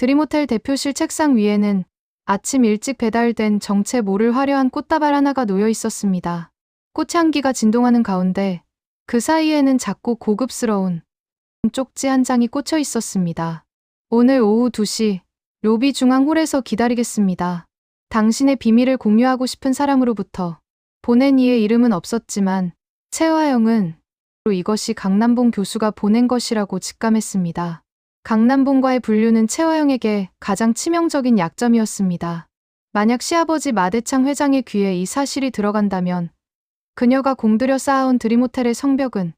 드림호텔 대표실 책상 위에는 아침 일찍 배달된 정체 모를 화려한 꽃다발 하나가 놓여 있었습니다. 꽃향기가 진동하는 가운데 그 사이에는 작고 고급스러운 쪽지 한 장이 꽂혀 있었습니다. 오늘 오후 2시 로비 중앙홀에서 기다리겠습니다. 당신의 비밀을 공유하고 싶은 사람으로부터. 보낸 이의 이름은 없었지만 최화영은 이것이 강남봉 교수가 보낸 것이라고 직감했습니다. 강남봉과의 분류는 최화영에게 가장 치명적인 약점이었습니다. 만약 시아버지 마대창 회장의 귀에 이 사실이 들어간다면 그녀가 공들여 쌓아온 드림호텔의 성벽은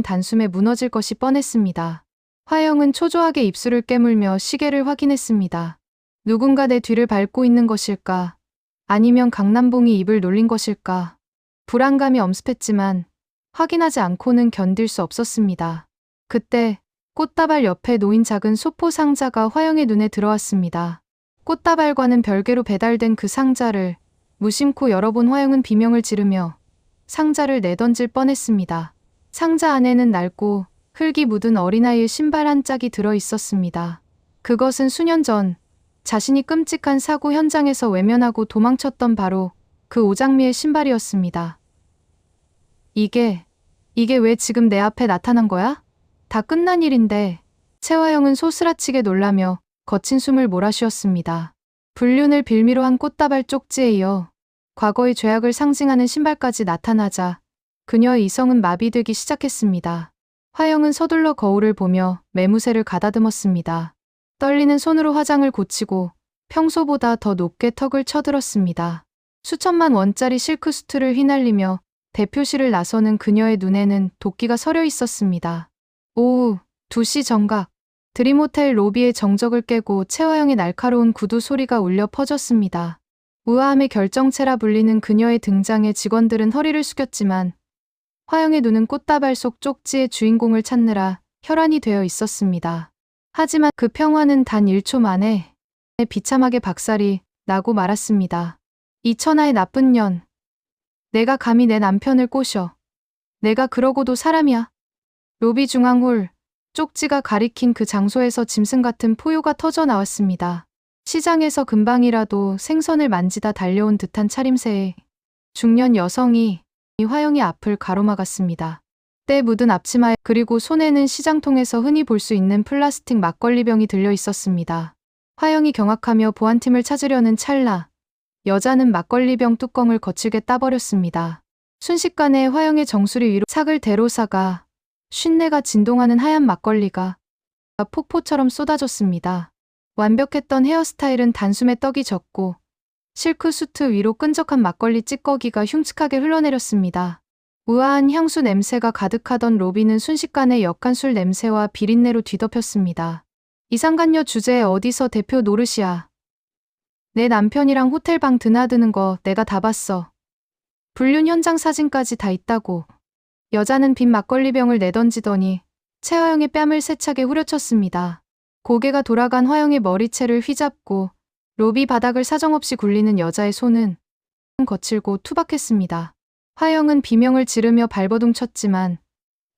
단숨에 무너질 것이 뻔했습니다. 화영은 초조하게 입술을 깨물며 시계를 확인했습니다. 누군가 내 뒤를 밟고 있는 것일까? 아니면 강남봉이 입을 놀린 것일까? 불안감이 엄습했지만 확인하지 않고는 견딜 수 없었습니다. 그때 꽃다발 옆에 놓인 작은 소포 상자가 화영의 눈에 들어왔습니다. 꽃다발과는 별개로 배달된 그 상자를 무심코 열어본 화영은 비명을 지르며 상자를 내던질 뻔했습니다. 상자 안에는 낡고 흙이 묻은 어린아이의 신발 한 짝이 들어 있었습니다. 그것은 수년 전 자신이 끔찍한 사고 현장에서 외면하고 도망쳤던 바로 그 오장미의 신발이었습니다. 이게 왜 지금 내 앞에 나타난 거야? 다 끝난 일인데. 최화영은 소스라치게 놀라며 거친 숨을 몰아쉬었습니다. 불륜을 빌미로 한 꽃다발 쪽지에 이어 과거의 죄악을 상징하는 신발까지 나타나자 그녀의 이성은 마비되기 시작했습니다. 화영은 서둘러 거울을 보며 매무새를 가다듬었습니다. 떨리는 손으로 화장을 고치고 평소보다 더 높게 턱을 쳐들었습니다. 수천만 원짜리 실크 수트를 휘날리며 대표실을 나서는 그녀의 눈에는 도끼가 서려 있었습니다. 오후 2시 정각, 드림호텔 로비의 정적을 깨고 최화영의 날카로운 구두 소리가 울려 퍼졌습니다. 우아함의 결정체라 불리는 그녀의 등장에 직원들은 허리를 숙였지만 화영의 눈은 꽃다발 속 쪽지의 주인공을 찾느라 혈안이 되어 있었습니다. 하지만 그 평화는 단 1초 만에 비참하게 박살이 나고 말았습니다. 이 천하의 나쁜 년. 내가 감히 내 남편을 꼬셔. 내가 그러고도 사람이야. 로비 중앙홀, 쪽지가 가리킨 그 장소에서 짐승 같은 포효가 터져 나왔습니다. 시장에서 금방이라도 생선을 만지다 달려온 듯한 차림새의 중년 여성이 화영의 앞을 가로막았습니다. 때 묻은 앞치마에 그리고 손에는 시장통에서 흔히 볼 수 있는 플라스틱 막걸리병이 들려 있었습니다. 화영이 경악하며 보안팀을 찾으려는 찰나 여자는 막걸리병 뚜껑을 거칠게 따버렸습니다. 순식간에 화영의 정수리 위로 삭을 대로사가 쉰내가 진동하는 하얀 막걸리가 폭포처럼 쏟아졌습니다. 완벽했던 헤어스타일은 단숨에 떡이 졌고 실크 수트 위로 끈적한 막걸리 찌꺼기가 흉측하게 흘러내렸습니다. 우아한 향수 냄새가 가득하던 로비는 순식간에 역한 술 냄새와 비린내로 뒤덮였습니다. 이상간녀 주제에 어디서 대표 노릇이야. 내 남편이랑 호텔방 드나드는 거 내가 다 봤어. 불륜 현장 사진까지 다 있다고. 여자는 빈 막걸리병을 내던지더니 최화영의 뺨을 세차게 후려쳤습니다. 고개가 돌아간 화영의 머리채를 휘잡고 로비 바닥을 사정없이 굴리는 여자의 손은 거칠고 투박했습니다. 화영은 비명을 지르며 발버둥 쳤지만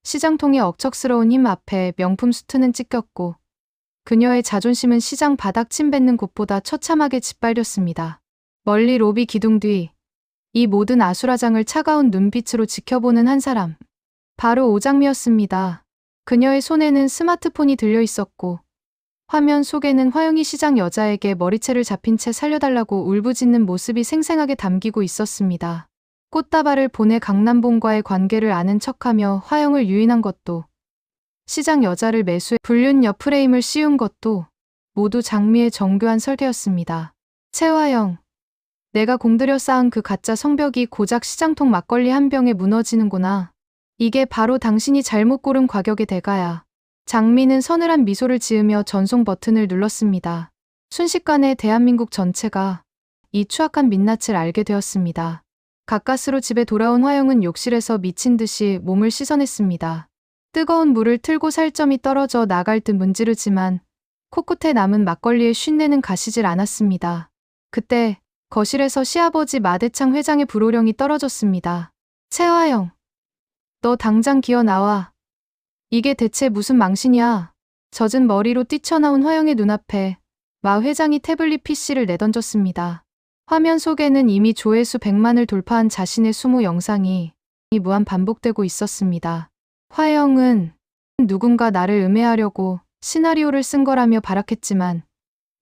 시장통의 억척스러운 힘 앞에 명품 수트는 찢겼고 그녀의 자존심은 시장 바닥 침 뱉는 곳보다 처참하게 짓밟렸습니다. 멀리 로비 기둥 뒤 이 모든 아수라장을 차가운 눈빛으로 지켜보는 한 사람. 바로 오장미였습니다. 그녀의 손에는 스마트폰이 들려 있었고 화면 속에는 화영이 시장 여자에게 머리채를 잡힌 채 살려달라고 울부짖는 모습이 생생하게 담기고 있었습니다. 꽃다발을 보내 강남봉과의 관계를 아는 척하며 화영을 유인한 것도 시장 여자를 매수해 불륜 옆프레임을 씌운 것도 모두 장미의 정교한 설계였습니다. 최화영. 내가 공들여 쌓은 그 가짜 성벽이 고작 시장통 막걸리 한 병에 무너지는구나. 이게 바로 당신이 잘못 고른 과격의 대가야. 장미는 서늘한 미소를 지으며 전송 버튼을 눌렀습니다. 순식간에 대한민국 전체가 이 추악한 민낯을 알게 되었습니다. 가까스로 집에 돌아온 화영은 욕실에서 미친 듯이 몸을 씻어냈습니다. 뜨거운 물을 틀고 살점이 떨어져 나갈 듯 문지르지만 코끝에 남은 막걸리의 쉰내는 가시질 않았습니다. 그때 거실에서 시아버지 마대창 회장의 불호령이 떨어졌습니다. 최화영, 너 당장 기어 나와. 이게 대체 무슨 망신이야. 젖은 머리로 뛰쳐나온 화영의 눈앞에 마 회장이 태블릿 PC를 내던졌습니다. 화면 속에는 이미 조회수 100만을 돌파한 자신의 수모 영상이 무한 반복되고 있었습니다. 화영은 누군가 나를 음해하려고 시나리오를 쓴 거라며 발악했지만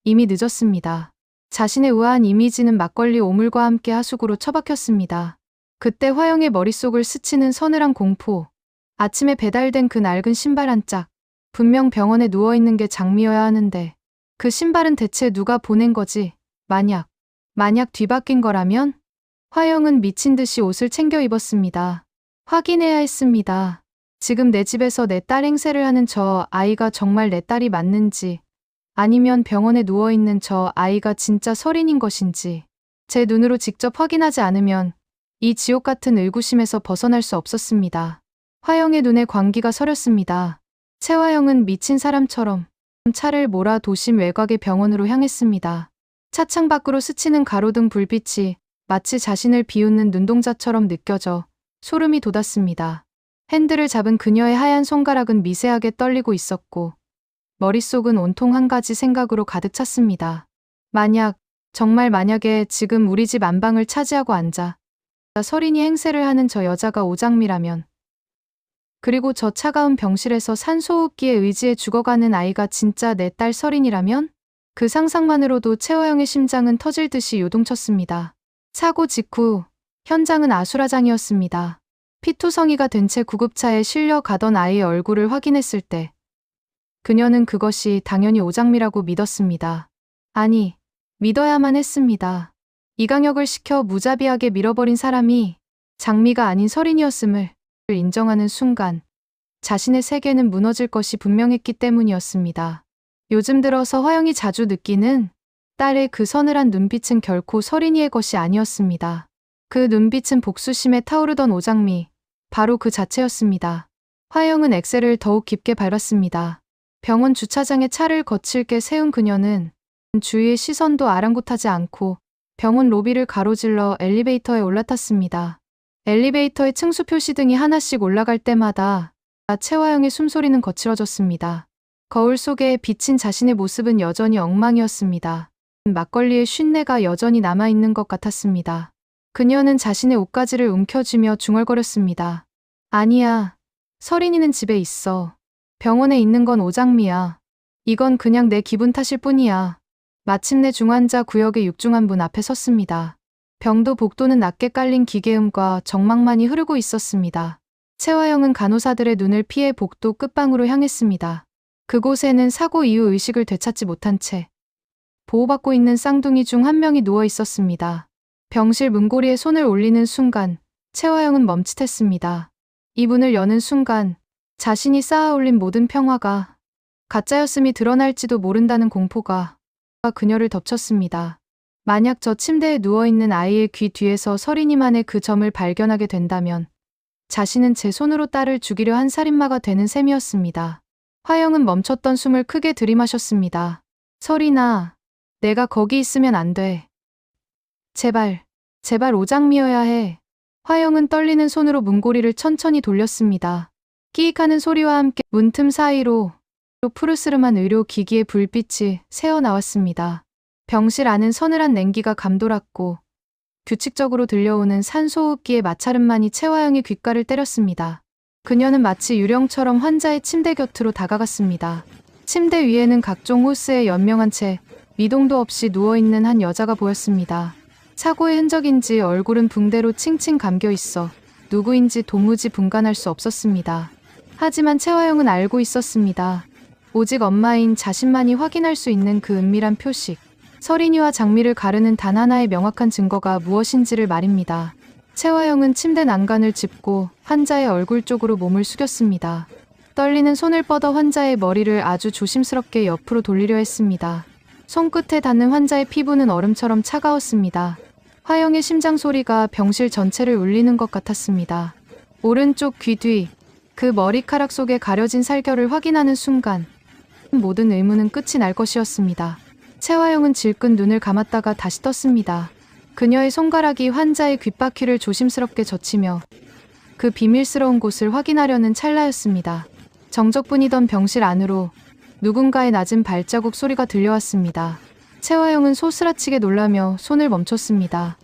이미 늦었습니다. 자신의 우아한 이미지는 막걸리 오물과 함께 하수구로 처박혔습니다. 그때 화영의 머릿속을 스치는 서늘한 공포. 아침에 배달된 그 낡은 신발 한 짝. 분명 병원에 누워있는 게 장미여야 하는데 그 신발은 대체 누가 보낸 거지? 만약 뒤바뀐 거라면? 화영은 미친 듯이 옷을 챙겨 입었습니다. 확인해야 했습니다. 지금 내 집에서 내 딸 행세를 하는 저 아이가 정말 내 딸이 맞는지, 아니면 병원에 누워있는 저 아이가 진짜 설인인 것인지 제 눈으로 직접 확인하지 않으면 이 지옥 같은 의구심에서 벗어날 수 없었습니다. 화영의 눈에 광기가 서렸습니다. 최화영은 미친 사람처럼 차를 몰아 도심 외곽의 병원으로 향했습니다. 차창 밖으로 스치는 가로등 불빛이 마치 자신을 비웃는 눈동자처럼 느껴져 소름이 돋았습니다. 핸들을 잡은 그녀의 하얀 손가락은 미세하게 떨리고 있었고 머릿속은 온통 한 가지 생각으로 가득 찼습니다. 정말 만약에 지금 우리 집 안방을 차지하고 앉아 설인이 행세를 하는 저 여자가 오장미라면, 그리고 저 차가운 병실에서 산소호흡기에 의지해 죽어가는 아이가 진짜 내 딸 설인이라면? 그 상상만으로도 최화영의 심장은 터질 듯이 요동쳤습니다. 사고 직후 현장은 아수라장이었습니다. 피투성이가 된 채 구급차에 실려 가던 아이의 얼굴을 확인했을 때 그녀는 그것이 당연히 오장미라고 믿었습니다. 아니, 믿어야만 했습니다. 이강혁을 시켜 무자비하게 밀어버린 사람이 장미가 아닌 설인이었음을 인정하는 순간 자신의 세계는 무너질 것이 분명했기 때문이었습니다. 요즘 들어서 화영이 자주 느끼는 딸의 그 서늘한 눈빛은 결코 설인이의 것이 아니었습니다. 그 눈빛은 복수심에 타오르던 오장미, 바로 그 자체였습니다. 화영은 엑셀을 더욱 깊게 밟았습니다. 병원 주차장에 차를 거칠게 세운 그녀는 주위의 시선도 아랑곳하지 않고 병원 로비를 가로질러 엘리베이터에 올라탔습니다. 엘리베이터의 층수 표시등이 하나씩 올라갈 때마다 최화영의 숨소리는 거칠어졌습니다. 거울 속에 비친 자신의 모습은 여전히 엉망이었습니다. 막걸리의 쉰내가 여전히 남아있는 것 같았습니다. 그녀는 자신의 옷가지를 움켜쥐며 중얼거렸습니다. 아니야, 설인이는 집에 있어. 병원에 있는 건 오장미야. 이건 그냥 내 기분 탓일 뿐이야. 마침내 중환자 구역의 육중한 문 앞에 섰습니다. 병도 복도는 낮게 깔린 기계음과 정막만이 흐르고 있었습니다. 최화영은 간호사들의 눈을 피해 복도 끝방으로 향했습니다. 그곳에는 사고 이후 의식을 되찾지 못한 채 보호받고 있는 쌍둥이 중 한 명이 누워 있었습니다. 병실 문고리에 손을 올리는 순간 최화영은 멈칫했습니다. 이 문을 여는 순간 자신이 쌓아올린 모든 평화가 가짜였음이 드러날지도 모른다는 공포가 그녀를 덮쳤습니다. 만약 저 침대에 누워있는 아이의 귀 뒤에서 설인이만의 그 점을 발견하게 된다면 자신은 제 손으로 딸을 죽이려 한 살인마가 되는 셈이었습니다. 화영은 멈췄던 숨을 크게 들이마셨습니다. 설인아, 내가 거기 있으면 안 돼. 제발 오장미여야 해. 화영은 떨리는 손으로 문고리를 천천히 돌렸습니다. 끼익하는 소리와 함께 문틈 사이로 푸르스름한 의료기기의 불빛이 새어나왔습니다. 병실 안은 서늘한 냉기가 감돌았고 규칙적으로 들려오는 산소호흡기의 마찰음만이 최화영의 귓가를 때렸습니다. 그녀는 마치 유령처럼 환자의 침대 곁으로 다가갔습니다. 침대 위에는 각종 호스에 연명한 채 미동도 없이 누워있는 한 여자가 보였습니다. 사고의 흔적인지 얼굴은 붕대로 칭칭 감겨있어 누구인지 도무지 분간할 수 없었습니다. 하지만 최화영은 알고 있었습니다. 오직 엄마인 자신만이 확인할 수 있는 그 은밀한 표식. 설인이와 장미를 가르는 단 하나의 명확한 증거가 무엇인지를 말입니다. 최화영은 침대 난간을 짚고 환자의 얼굴 쪽으로 몸을 숙였습니다. 떨리는 손을 뻗어 환자의 머리를 아주 조심스럽게 옆으로 돌리려 했습니다. 손끝에 닿는 환자의 피부는 얼음처럼 차가웠습니다. 화영의 심장 소리가 병실 전체를 울리는 것 같았습니다. 오른쪽 귀 뒤, 그 머리카락 속에 가려진 살결을 확인하는 순간 모든 의문은 끝이 날 것이었습니다. 최화영은 질끈 눈을 감았다가 다시 떴습니다. 그녀의 손가락이 환자의 귓바퀴를 조심스럽게 젖히며 그 비밀스러운 곳을 확인하려는 찰나였습니다. 정적분이던 병실 안으로 누군가의 낮은 발자국 소리가 들려왔습니다. 채화영은 소스라치게 놀라며 손을 멈췄습니다.